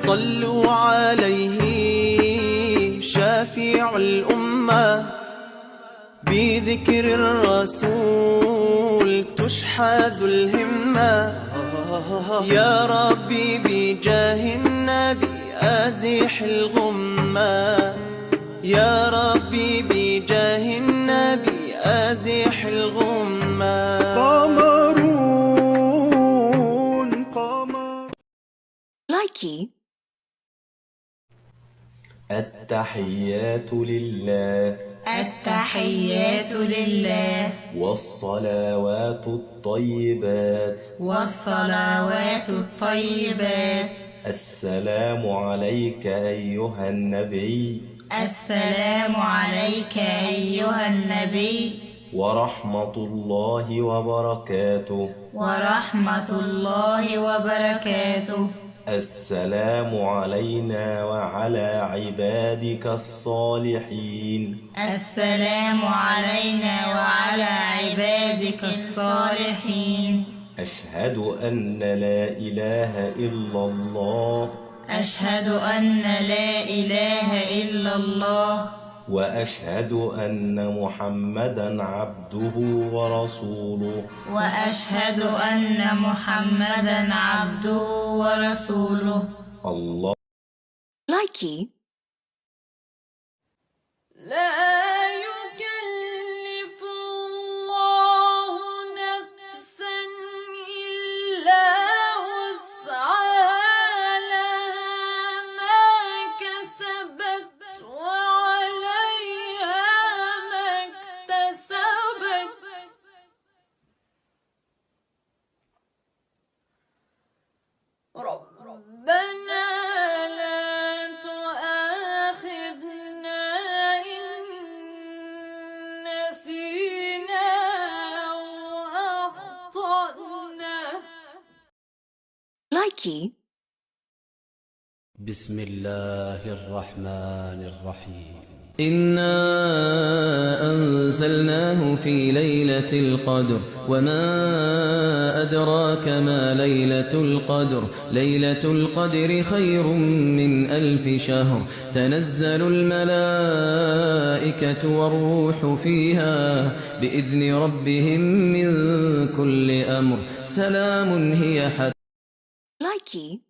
صلوا عليه شافع الأمة، بذكر الرسول تشحذ الهمة. يا ربي بجاه النبي أزح الغمة، يا ربي بجاه النبي أزح الغمة. قمرون قمر لايكي. التحيات لله، التحيات لله، والصلوات الطيبات، والصلوات الطيبات. السلام عليك أيها النبي، السلام عليك أيها النبي، ورحمة الله وبركاته، ورحمة الله وبركاته. السلام علينا وعلى عبادك الصالحين، السلام علينا وعلى عبادك الصالحين. أشهد أن لا إله إلا الله، أشهد أن لا إله إلا الله، وأشهد أن محمدًا عبده ورسوله، وأشهد أن محمدًا عبده ورسوله. الله. لايكي. لا يكلف الله نفسا إلا وسعها، لها ما كسبت وعليها ما اكتسبت. ربنا لا تؤاخذنا إن نسينا أو أخطأنا. لايكي. بسم الله الرحمن الرحيم. إنا أنزلناه في ليلة القدر، وما أدراك ما ليلة القدر. ليلة القدر خير من 1000 شهر. تنزل الملائكة والروح فيها بإذن ربهم من كل أمر. سلام هي حتى. لايكي.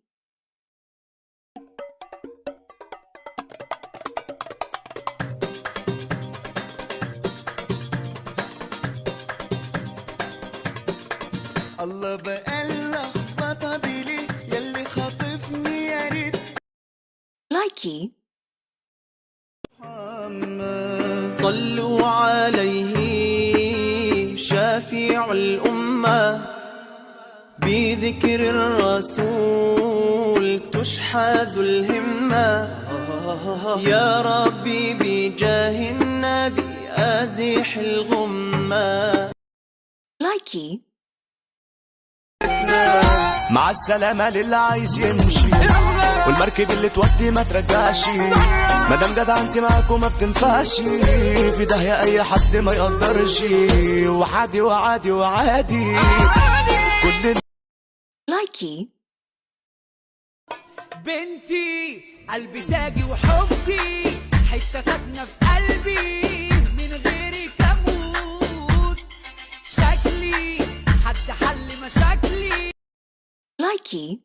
الله بقى اللخبطة دي ليه ياللي خاطفني يا ريت. لايكي. صلوا عليه شافع الأمة، بذكر الرسول تشحذ الهمة. يا ربي بجاه النبي أزح الغمة. لايكي. مع السلامة للي عايز يمشي، والمركب اللي تودي ما ترجعش. مادام جدع انت معاك وما بتنفعش، في داهية اي حد ما يقدرش. وعادي وعادي وعادي كل. لايكي. بنتي قلبي تاجي وحبي حتة ساكنة في قلبي، من غيرك أموت. شكلي حد حل مشاكلي. لايكي.